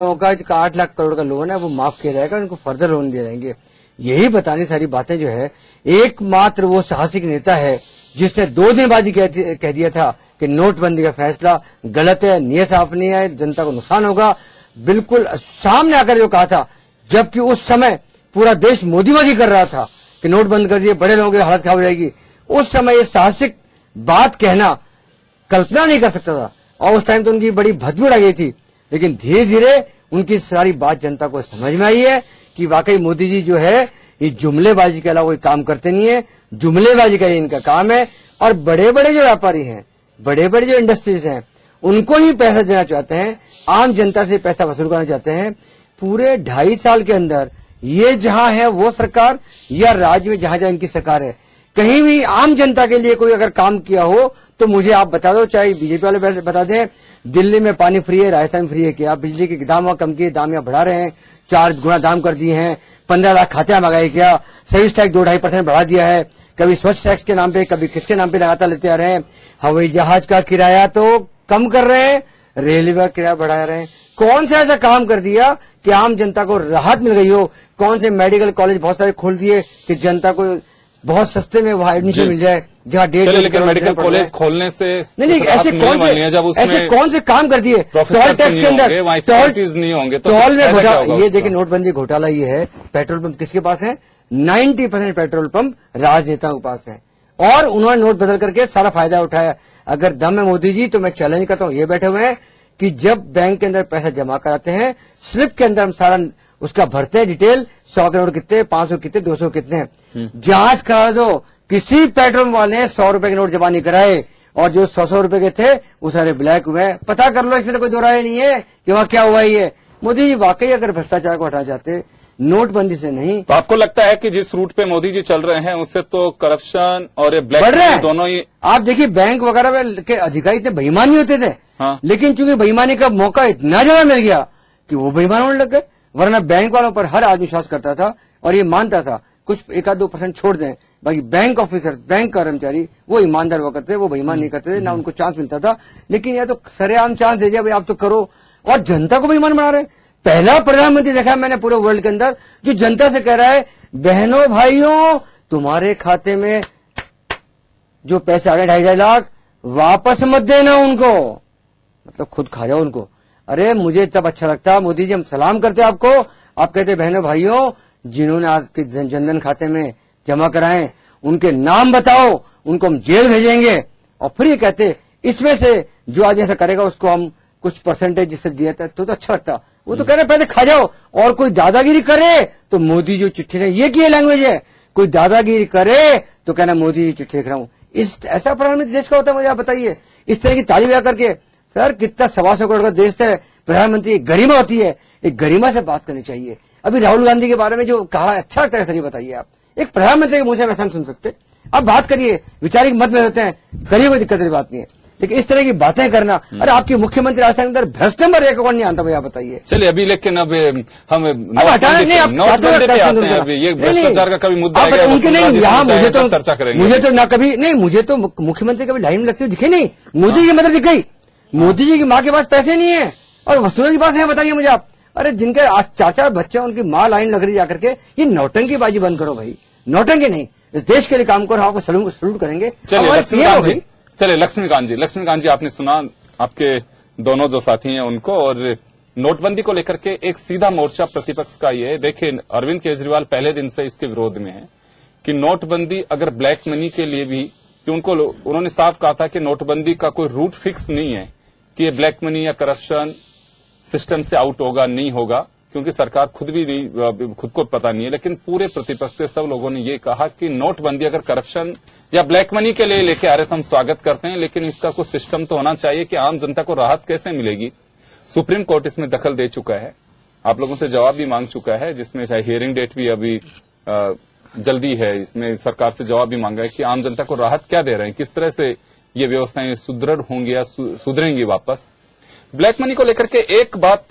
का जो 8 लाख करोड़ का लोन है वो माफ किया जाएगा, उनको फर्दर लोन दिए जाएंगे। यही बतानी सारी बातें जो है, एकमात्र वो साहसिक नेता है जिसने 2 दिन बाद ही कह दिया था कि नोटबंदी का फैसला गलत है, नीयत साफ नहीं है, जनता को नुकसान होगा। बिल्कुल सामने आकर जो कहा था, जबकि उस समय पूरा देश मोदीबाजी कर रहा था कि नोट बंद कर दिए, बड़े लोगों की हालत खराब हो जाएगी। उस समय ये साहसिक बात कहना कल्पना नहीं कर सकता था, और उस टाइम तो उनकी बड़ी भद्दू उड़ा गई थी। लेकिन धीरे धीरे उनकी सारी बात जनता को समझ में आई है कि वाकई मोदी जी जो है ये जुमलेबाजी के अलावा कोई काम करते नहीं है, जुमलेबाजी का इनका काम है। और बड़े बड़े जो व्यापारी हैं, बड़े बड़े जो इंडस्ट्रीज हैं, उनको ही पैसा देना चाहते हैं, आम जनता से पैसा वसूल करना चाहते हैं। पूरे 2.5 साल के अंदर ये जहां है वो सरकार, या राज्य में जहां जहां इनकी सरकार है, कहीं भी आम जनता के लिए कोई अगर काम किया हो तो मुझे आप बता दो, चाहे बीजेपी वाले बता दें। दिल्ली में पानी फ्री है, राजस्थान में फ्री है क्या? बिजली के दाम कम किए, दाम यहाँ बढ़ा रहे हैं, 4 गुना दाम कर दिए हैं, 15 लाख खाते मंगाए क्या? सर्विस टैक्स 2-2.5% बढ़ा दिया है, कभी स्वच्छ टैक्स के नाम पे, कभी किसके नाम पे लगातार लेते आ रहे हैं। हवाई जहाज का किराया तो कम कर रहे हैं, रेलवे का किराया बढ़ा रहे हैं। कौन सा ऐसा काम कर दिया कि आम जनता को राहत मिल गई हो? कौन से मेडिकल कॉलेज बहुत सारे खोल दिए कि जनता को बहुत सस्ते में वहां एडमिशन मिल जाए, जहाँ 1.5 लेकिन मेडिकल कॉलेज खोलने से नहीं, ऐसे कौन से काम कर दिए? टोल टैक्स के अंदर टोल नहीं होंगे, टोल में घोटाला। ये देखिए नोटबंदी घोटाला ये है। पेट्रोल पंप किसके पास है? 90% पेट्रोल पंप राजनेताओं के पास है, और उन्होंने नोट बदल करके सारा फायदा उठाया। अगर दम है मोदी जी तो मैं चैलेंज करता हूं, ये बैठे हुए हैं कि जब बैंक के अंदर पैसा जमा कराते हैं, स्लिप के अंदर हम सारा उसका भरते हैं डिटेल, 100 करोड़ कितने, 500 कितने, 200 कितने, जांच करा दो। किसी पेट्रोल वाले ने 100 रुपए के नोट जमा नहीं कराए, और जो 100 रुपए के थे वो सारे ब्लैक हुए। पता कर लो, इसमें तो कोई दो राय नहीं है कि वहां क्या हुआ। ये मोदी जी वाकई अगर भ्रष्टाचार को हटा जाते, नोटबंदी से नहीं, तो आपको लगता है कि जिस रूट पे मोदी जी चल रहे हैं उससे तो करप्शन और ये ब्लैक बढ़ रहे हैं दोनों ही। आप देखिए बैंक वगैरह में के अधिकारी इतने बेईमानी होते थे, हाँ। लेकिन चूंकि बेईमानी का मौका इतना ज्यादा मिल गया कि वो बेईमान होने लग गए। वरना बैंक वालों पर हर आदमी विश्वास करता था और ये मानता था, कुछ 1-2% छोड़ दें, बाकी बैंक ऑफिसर, बैंक कर्मचारी वो ईमानदार हुआ करते थे, वो बेईमान नहीं करते थे, ना उनको चांस मिलता था। लेकिन यह तो सरेआम चांस दे दिया, भाई आप तो करो, और जनता को बेईमान बना रहे हैं। पहला प्रधानमंत्री देखा मैंने पूरे वर्ल्ड के अंदर जो जनता से कह रहा है, बहनों भाइयों तुम्हारे खाते में जो पैसे आ गए 2.5 लाख वापस मत देना उनको, मतलब खुद खा जाओ उनको। अरे मुझे तब अच्छा लगता मोदी जी, हम सलाम करते आपको, आप कहते बहनों भाइयों जिन्होंने आपके जनधन खाते में जमा कराए उनके नाम बताओ, उनको हम जेल भेजेंगे। और फिर ये कहते इसमें से जो आज ऐसा करेगा उसको हम कुछ परसेंटेज जिससे दिया था तो अच्छा लगता। वो तो कह रहे पहले खा जाओ, और कोई दादागिरी करे तो मोदी जो चिट्ठी लिखे, ये की लैंग्वेज है, कोई दादागिरी करे तो कहना मोदी जी चिट्ठी लिख रहा हूं। इस ऐसा प्रधानमंत्री देश का होता है? मुझे आप बताइए। इस तरह की ताली बजा करके, सर कितना 125 करोड़ का देश है, प्रधानमंत्री एक गरिमा होती है, एक गरिमा से बात करनी चाहिए। अभी राहुल गांधी के बारे में जो कहा अच्छा लगता है, सर ये बताइए आप, एक प्रधानमंत्री के मुंह से वैसा सुन सकते? आप बात करिए, विचारिक मत में होते हैं, करिए, कोई दिक्कत वाली बात नहीं है, लेकिन इस तरह की बातें करना, अरे आपकी मुख्यमंत्री राजस्थान के अंदर भ्रष्ट नंबर 1 कौन नहीं आता भैया बताइए। चलिए अभी, लेकिन अब हम हटाना नहीं, आप ये भ्रष्टाचार का कभी मुद्दा उनके नहीं, यहाँ मुझे तो चर्चा करेंगे, मुझे तो ना कभी नहीं, मुझे तो मुख्यमंत्री कभी लाइन में लगती हुई दिखे नहीं। मोदी जी की मदद दिख गई, मोदी जी की माँ के पास पैसे नहीं है और वसूलों की बात है, बताइए मुझे आप। अरे जिनके 4-4 बच्चे उनकी माँ लाइन लग रही जाकर के, ये नौटंकीबाजी बंद करो भाई, नौटंकी नहीं, इस देश के लिए काम करो, आपको सलूट करेंगे। चलिए लक्ष्मीकांत जी आपने सुना आपके दोनों जो साथी हैं उनको, और नोटबंदी को लेकर के एक सीधा मोर्चा प्रतिपक्ष का ये है। देखिए अरविंद केजरीवाल पहले दिन से इसके विरोध में है कि नोटबंदी अगर ब्लैक मनी के लिए भी, कि उन्होंने साफ कहा था कि नोटबंदी का कोई रूट फिक्स नहीं है कि ये ब्लैक मनी या करप्शन सिस्टम से आउट होगा, नहीं होगा, क्योंकि सरकार खुद भी नहीं, खुद को पता नहीं है। लेकिन पूरे प्रतिपक्ष से सब लोगों ने ये कहा कि नोटबंदी अगर करप्शन या ब्लैक मनी के लिए लेके आ रहे तो हम स्वागत करते हैं, लेकिन इसका कुछ सिस्टम तो होना चाहिए कि आम जनता को राहत कैसे मिलेगी। सुप्रीम कोर्ट इसमें दखल दे चुका है, आप लोगों से जवाब भी मांग चुका है, जिसमें हियरिंग डेट भी अभी जल्दी है। इसमें सरकार से जवाब भी मांगा है कि आम जनता को राहत क्या दे रहे हैं, किस तरह से ये व्यवस्थाएं सुदृढ़ होंगी या सुधरेंगी वापस। ब्लैक मनी को लेकर के एक बात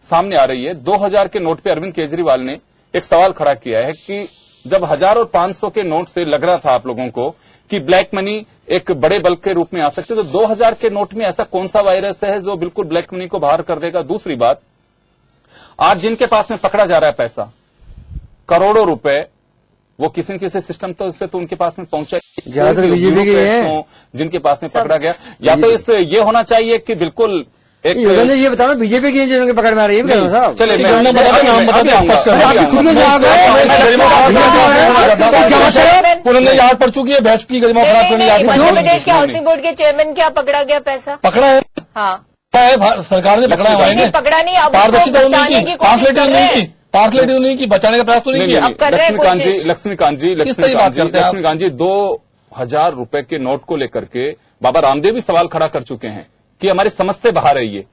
सामने आ रही है। 2000 के नोट पे अरविंद केजरीवाल ने एक सवाल खड़ा किया है कि जब 1000 और 500 के नोट से लग रहा था आप लोगों को कि ब्लैक मनी एक बड़े बल्क के रूप में आ सकते, तो 2000 के नोट में ऐसा कौन सा वायरस है जो बिल्कुल ब्लैक मनी को बाहर कर देगा। दूसरी बात, आज जिनके पास में पकड़ा जा रहा है पैसा, करोड़ों रुपए, वो किसी न किसी सिस्टम तो उनके पास में पहुंचा, ज्यादातर बीजेपी के हैं जिनके पास में पकड़ा गया। या तो इस ये होना चाहिए कि बिल्कुल एक ये बताओ बीजेपी की जिन्होंने पकड़ में आ रही है, साहब चले पुरंदर याद पड़ चुकी है, बहस की गरिमा खराब करने जाती है। मध्य प्रदेश के हाउसिंग बोर्ड के चेयरमैन क्या पकड़ा गया पैसा? पकड़ा है, हाँ सरकार ने पकड़ा है, पकड़ा नहीं, अब पारदर्शिता नहीं की, ट्रांसलेटिव नहीं की, बचाने का प्रयास तो नहीं किया। लक्ष्मीकांत जी 2000 रुपए के नोट को लेकर के बाबा रामदेव भी सवाल खड़ा कर चुके हैं कि हमारी समझ से बाहर है ये।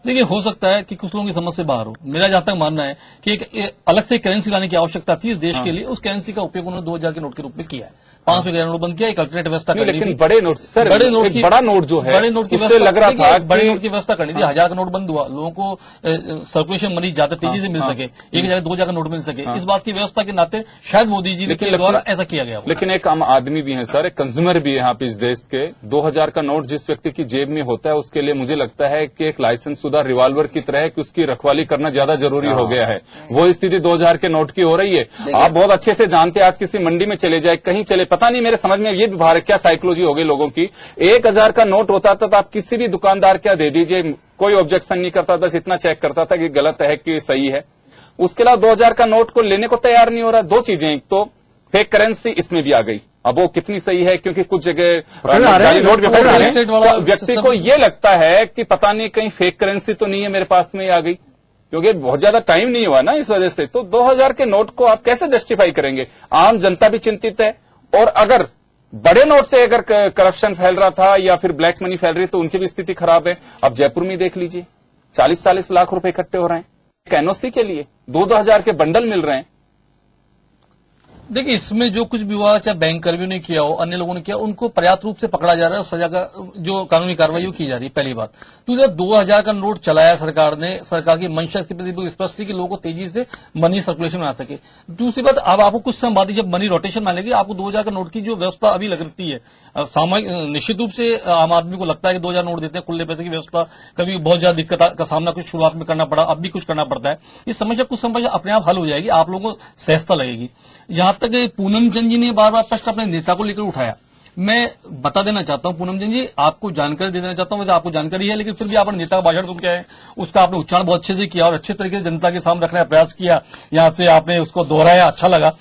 देखिए, हो सकता है कि कुछ लोगों की समझ से बाहर हो। मेरा जहां तक मानना है कि एक अलग से करेंसी लाने की आवश्यकता थी इस देश के लिए, उस करेंसी का उपयोग उन्होंने 2000 के नोट के रूप में किया है। 500 का नोट बंद किया, एक अल्टरनेट व्यवस्था करनी थी। लेकिन बड़े नोट सर, बड़े नोट की बड़ा नोट जो है, बड़े नोट की उससे लग रहा था बड़े नोट की व्यवस्था करनी थी। 1000 का नोट बंद हुआ, लोगों को सर्कुलेशन मनी ज्यादा तेजी से मिल सके, एक जगह 2000 का नोट मिल सके, इस बात की व्यवस्था के नाते शायद मोदी जी के द्वारा ऐसा किया गया। लेकिन एक आम आदमी भी है सर, एक कंज्यूमर भी है यहाँ पे इस देश के। 2000 का नोट जिस व्यक्ति की जेब में होता है, उसके लिए मुझे लगता है कि एक लाइसेंस शुदा रिवॉल्वर की तरह है कि उसकी रखवाली करना ज्यादा जरूरी हो गया है। वो स्थिति 2000 के नोट की हो रही है। आप बहुत अच्छे से जानते हैं, आज किसी मंडी में चले जाए, कहीं चले, पता नहीं मेरे समझ में ये भी बाहर क्या साइकोलॉजी हो गई लोगों की। 1000 का नोट होता था तो आप किसी भी दुकानदार क्या दे दीजिए, कोई ऑब्जेक्शन नहीं करता, बस इतना चेक करता था कि गलत है कि सही है। उसके अलावा 2000 का नोट को लेने को तैयार नहीं हो रहा। दो चीजें, एक तो फेक करेंसी इसमें भी आ गई। अब वो कितनी सही है, क्योंकि कुछ जगह नोट पे व्यक्ति को ये लगता है कि पता नहीं कहीं फेक करेंसी तो नहीं है मेरे पास में आ गई, क्योंकि बहुत ज्यादा टाइम नहीं हुआ ना इस वजह से। तो 2000 के नोट को आप कैसे जस्टिफाई करेंगे? आम जनता भी चिंतित है, और अगर बड़े नोट से अगर करप्शन फैल रहा था या फिर ब्लैक मनी फैल रही तो उनकी भी स्थिति खराब है। अब जयपुर में देख लीजिए, 40-40 लाख रुपए इकट्ठे हो रहे हैं एनओसी के लिए, 2-2000 के बंडल मिल रहे हैं। देखिए, इसमें जो कुछ भी हुआ, चाहे बैंक कर्मियों ने किया हो, अन्य लोगों ने किया, उनको पर्याप्त रूप से पकड़ा जा रहा है, सजा का जो कानूनी कार्रवाई वो की जा रही है, पहली बात। दूसरा, 2000 का नोट चलाया सरकार ने, सरकार की मंशा इसके प्रति स्पष्ट थी कि लोगों को तेजी से मनी सर्कुलेशन में आ सके। दूसरी बात, अब आपको कुछ समय बाद जब मनी रोटेशन में आएगी, आपको 2000 का नोट की जो व्यवस्था अभी लगती है, सामयिक निश्चित रूप से आम आदमी को लगता है कि 2000 नोट देते हैं, खुले पैसे की व्यवस्था, कभी बहुत ज्यादा दिक्कत का सामना कुछ शुरुआत में करना पड़ा, अब भी कुछ करना पड़ता है। इस समस्या कुछ समय अपने आप हल हो जाएगी, आप लोगों को सहजता लगेगी। यहां तक पूनम चंद जी ने बार बार प्रश्न अपने नेता को लेकर उठाया। मैं बता देना चाहता हूं पूनम चंद जी, आपको जानकारी दे देना चाहता हूं, वैसे आपको जानकारी है, लेकिन फिर भी आपने नेता का भाषण सुन के आए, उसका आपने उच्चारण बहुत अच्छे से किया और अच्छे तरीके से जनता के सामने रखने का प्रयास किया, यहां से आपने उसको दोहराया, अच्छा लगा।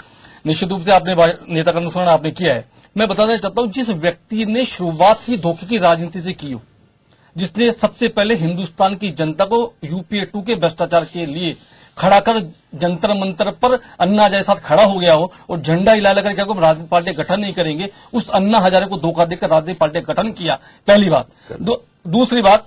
निश्चित रूप से आपने नेता का अनुसरण आपने किया है। मैं बता देना चाहता हूं, जिस व्यक्ति ने शुरुआत ही धोखे की राजनीति से की हो, जिसने सबसे पहले हिंदुस्तान की जनता को यूपीए 2 के भ्रष्टाचार के लिए खड़ा कर जंतर मंतर पर अन्ना हजारे साथ खड़ा हो गया हो और झंडा हिला लगा क्या हम राजनीतिक पार्टी गठन नहीं करेंगे, उस अन्ना हजारे को धोखा देकर राजनीतिक पार्टी गठन किया, पहली बात। दूसरी बात,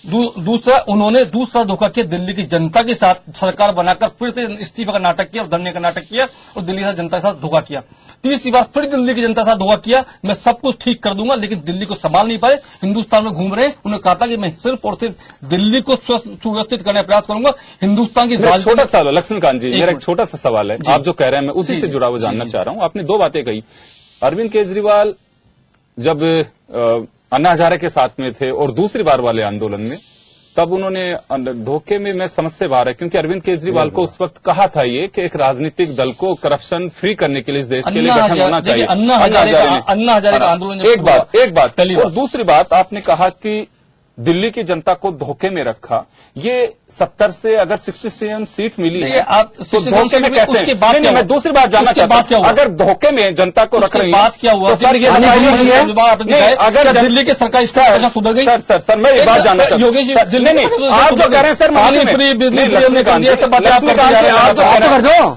दूसरा उन्होंने दूसरा धोखा किया दिल्ली की जनता के साथ, सरकार बनाकर फिर से इस्तीफा का नाटक किया और धरने का नाटक किया और दिल्ली की जनता के साथ धोखा किया। तीसरी बात, फिर दिल्ली की जनता के साथ धोखा किया, मैं सब कुछ ठीक कर दूंगा, लेकिन दिल्ली को संभाल नहीं पाए, हिंदुस्तान में घूम रहे। उन्होंने कहा था कि मैं सिर्फ और सिर्फ दिल्ली को सुव्यवस्थित करने का प्रयास करूंगा, हिंदुस्तान की छोटा सा लक्ष्मीकांत जी, मेरा एक छोटा सा सवाल है, आप जो कह रहे हैं मैं उसी से जुड़ा हुआ जानना चाह रहा हूं। आपने दो बातें कही, अरविंद केजरीवाल जब अन्ना हजारे के साथ में थे और दूसरी बार वाले आंदोलन में, तब उन्होंने धोखे में, मैं समझ से बाहर है, क्योंकि अरविंद केजरीवाल को उस वक्त कहा था ये कि एक राजनीतिक दल को करप्शन फ्री करने के लिए इस देश के लिए गठन होना चाहिए। अन्ना हजारे का आंदोलन, एक बात पहली, और दूसरी बात आपने कहा कि दिल्ली की जनता को धोखे में रखा। ये 70 से अगर 67 सीट मिली है, आप तो धोखे में कैसे? उसके बाद नहीं, मैं दूसरी बात जानना चाहता हूं, अगर धोखे में जनता को रख रही है, बात क्या हुआ? अगर दिल्ली की सरकार सुधर गई, सर मैं ये बात जानना चाहता हूं, नहीं आप जो कह रहे हैं sir,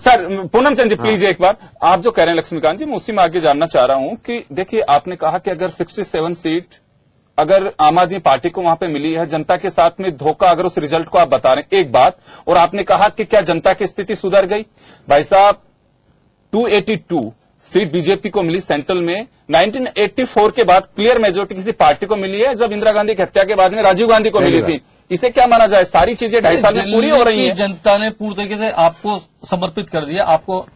sir Poonam Chand ji please एक बार, आप जो कह रहे हैं लक्ष्मीकांत जी, मैं उसी में आगे जानना चाह रहा हूं कि देखिए आपने कहा कि अगर 67 सीट अगर आम आदमी पार्टी को वहां पे मिली है, जनता के साथ में धोखा, अगर उस रिजल्ट को आप बता रहे हैं, एक बात, और आपने कहा कि क्या जनता की स्थिति सुधर गई? भाई साहब 282 सीट बीजेपी को मिली सेंट्रल में, 1984 के बाद क्लियर मेजोरिटी किसी पार्टी को मिली है, जब इंदिरा गांधी की हत्या के बाद में राजीव गांधी को मिली थी। इसे क्या माना जाए? सारी चीजें 2.5 साल में पूरी हो रही है। जनता ने पूरी तरीके से आपको समर्पित कर दिया, आपको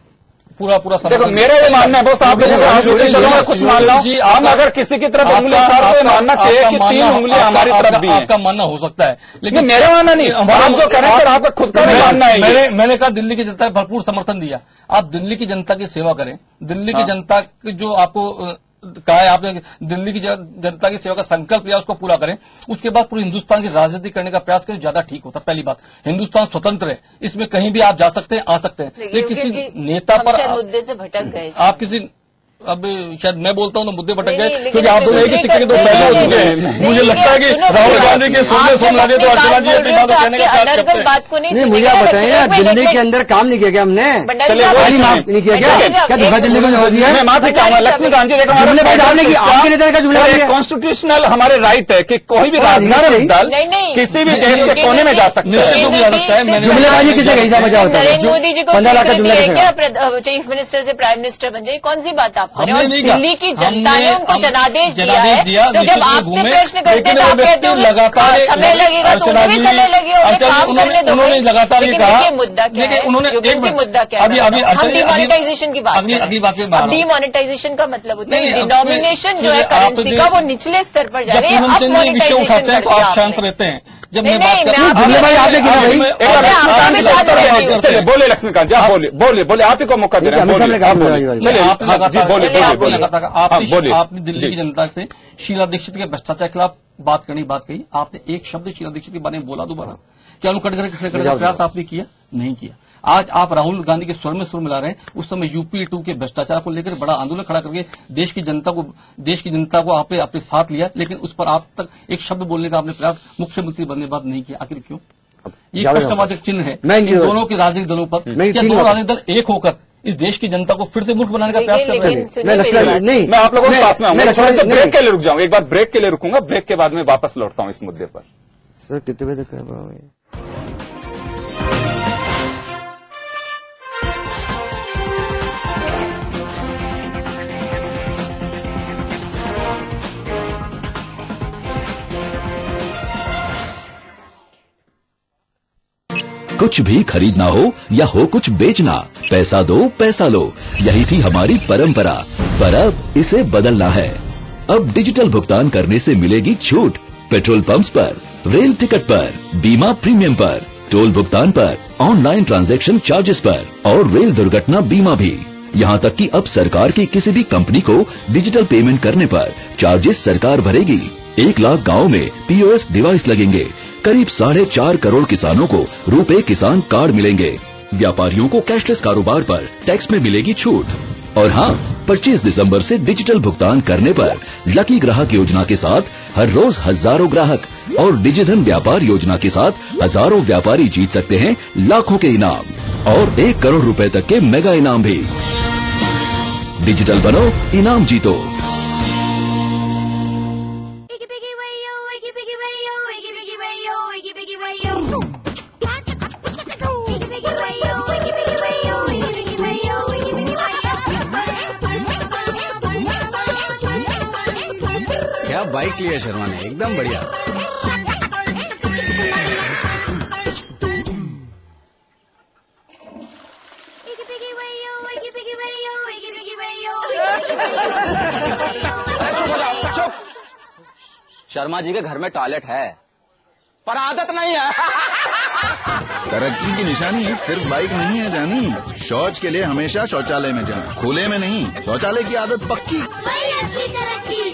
पूरा देखो समर्थन। मेरा ये मानना है बस, आप लोगों को चलो मैं कुछ मान रहा जी, हूं, हम अगर किसी की तरफ उंगली उठा रहे हैं, मानना चाहिए कि 3 उंगलियां हमारी तरफ भी हैं। आपका मानना हो सकता है, लेकिन मेरा मानना नहीं, आप जो करें सर आपका खुद का भी मानना है ये। मैंने कहा दिल्ली की जनता ने भरपूर समर्थन दिया। आप दिल्ली की जनता की सेवा करें, दिल्ली की जनता की जो आपको कहा है आपने, दिल्ली की जनता की सेवा का संकल्प लिया उसको पूरा करें, उसके बाद पूरे हिंदुस्तान की राजनीति करने का प्रयास करें, ज्यादा ठीक होता। पहली बात, हिंदुस्तान स्वतंत्र है, इसमें कहीं भी आप जा सकते हैं, आ सकते हैं, लेकिन किसी नेता पर मुद्दे से भटक गए। आप किसी, अब शायद मैं बोलता हूं तो मुद्दे भटक गए, नहीं, क्योंकि आप दोनों एक ही सिक्के के दो पहलू हो चुके हैं। मुझे लगता है कि राहुल गांधी के सोमनाथ जी तो अर्चना जी अपनी बातों कहने का प्रयास करते हैं। बात को नहीं, मुझे आप बताइए ना, दिल्ली के अंदर काम नहीं किया क्या हमने? चलिए वो नहीं किया क्या धोखा दिल्ली में हो दिया? मैं माफी चाहूंगा लक्ष्मीकांत जी, देखो जुमलेबाजी आपने की, आपके नेता का जुमलेबाजी है। कॉन्स्टिट्यूशनल हमारे राइट है कि कोई भी राजनीतिक दल किसी भी देश के कोने में जा सकता है, निश्चित रूप से जा सकता है। जुमलेबाजी किसे कहीं से मजा होता है? नरेंद्र मोदी जी को 15 लाख का जुमला क्या कैसे? चीफ मिनिस्टर से प्राइम मिनिस्टर बन जाए, कौन सी बात आप हमने नहीं कहा। दिल्ली की जनता ने उनको जनादेश दिया है, दिया, तो जब आपसे प्रश्न करते लेकिन तो आप कहते व्यक्ति हो लगातार समय लगेगा, तो उन्हें भी समय लगे, उन्हें काम करने दो। उन्होंने लगातार ये कहा, मुद्दा क्या है? उन्होंने मुद्दा क्या है? हम डिमोनेटाइजेशन की बात अगली बात में डिमोनेटाइजेशन का मतलब होता है नहीं, डिनोमिनेशन जो है करेंसी का, वो निचले स्तर पर जा रही है। जब पूनम विषय उठाते हैं तो आप शांत रहते हैं, जब मैं बात करता हूं जुमलेबाजी आपने किया भाई। चलिए बोले लक्ष्मीकांत जी, आप बोले आप ही को मौका दे रहे हैं, आपने दिल्ली की जनता से शीला दीक्षित के भ्रष्टाचार के खिलाफ बात करने की बात कही, आपने एक शब्द शीला दीक्षित के बारे में बोला दोबारा? क्या उनको कटघरे का प्रयास आपने किया? नहीं किया। आज आप राहुल गांधी के स्वर में सुर मिला रहे हैं, उस समय यूपी 2 के भ्रष्टाचार को लेकर बड़ा आंदोलन खड़ा करके देश की जनता को आपने अपने साथ लिया, लेकिन उस पर आप तक एक शब्द बोलने का आपने प्रयास मुख्यमंत्री बनने के बाद नहीं किया। आखिर क्यों? ये प्रश्नवाचक चिन्ह है इन दोनों के राजनीतिक दलों पर। क्या दोनों राजनीतिक दल एक होकर इस देश की जनता को फिर से मूर्ख बनाने का प्रयास कर रहे हैं? मैं आप लोगों के पास में आऊंगा, थोड़ा सा ब्रेक के लिए रुक जाऊंगा, एक बार ब्रेक के लिए रुकूंगा, ब्रेक के बाद में वापस लौटता हूं इस मुद्दे पर। सर कितने बजे तक कर पाओगे? कुछ भी खरीदना हो या हो कुछ बेचना, पैसा दो पैसा लो, यही थी हमारी परंपरा। पर अब इसे बदलना है। अब डिजिटल भुगतान करने से मिलेगी छूट पेट्रोल पंप्स पर, रेल टिकट पर, बीमा प्रीमियम पर, टोल भुगतान पर, ऑनलाइन ट्रांजैक्शन चार्जेस पर और रेल दुर्घटना बीमा भी। यहाँ तक कि अब सरकार की किसी भी कंपनी को डिजिटल पेमेंट करने पर चार्जेस सरकार भरेगी। 1 लाख गाँव में पीओएस डिवाइस लगेंगे। करीब 4.5 करोड़ किसानों को रुपए किसान कार्ड मिलेंगे। व्यापारियों को कैशलेस कारोबार पर टैक्स में मिलेगी छूट। और हाँ, 25 दिसंबर से डिजिटल भुगतान करने पर लकी ग्राहक योजना के साथ हर रोज हजारों ग्राहक और डिजिधन व्यापार योजना के साथ हजारों व्यापारी जीत सकते हैं लाखों के इनाम और 1 करोड़ रुपए तक के मेगा इनाम भी। डिजिटल बनो, इनाम जीतो। क्या बाइक लिया शर्मा ने, एकदम बढ़िया। शर्मा जी के घर में टॉयलेट है पर आदत नहीं है। तरक्की की निशानी सिर्फ बाइक नहीं है जानी, शौच के लिए हमेशा शौचालय में जाना, खुले में नहीं। शौचालय की आदत पक्की,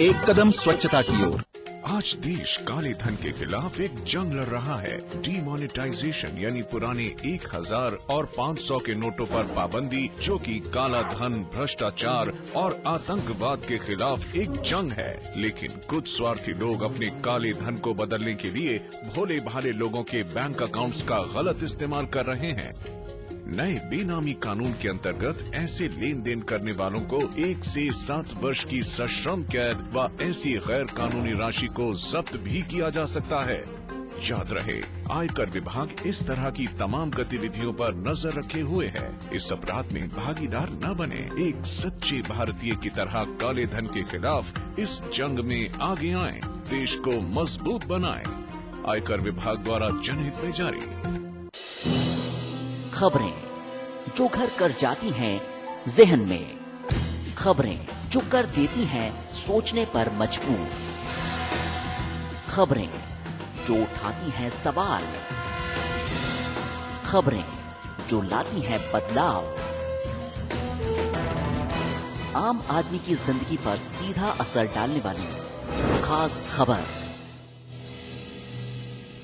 एक कदम स्वच्छता की ओर। आज देश काले धन के खिलाफ एक जंग लड़ रहा है। डीमोनेटाइजेशन यानी पुराने 1000 और 500 के नोटों पर पाबंदी, जो कि काला धन, भ्रष्टाचार और आतंकवाद के खिलाफ एक जंग है। लेकिन कुछ स्वार्थी लोग अपने काले धन को बदलने के लिए भोले भाले लोगों के बैंक अकाउंट्स का गलत इस्तेमाल कर रहे हैं। नए बेनामी कानून के अंतर्गत ऐसे लेन देन करने वालों को 1 से 7 वर्ष की सश्रम कैद व ऐसी गैर कानूनी राशि को जब्त भी किया जा सकता है। याद रहे, आयकर विभाग इस तरह की तमाम गतिविधियों पर नजर रखे हुए है। इस अपराध में भागीदार न बने। एक सच्चे भारतीय की तरह काले धन के खिलाफ इस जंग में आगे आए, देश को मजबूत बनाए। आयकर विभाग द्वारा जनहित में जारी। खबरें जो घर कर जाती हैं जहन में, खबरें जो कर देती हैं सोचने पर मजबूर, खबरें जो उठाती हैं सवाल, खबरें जो लाती हैं बदलाव, आम आदमी की जिंदगी पर सीधा असर डालने वाली खास खबर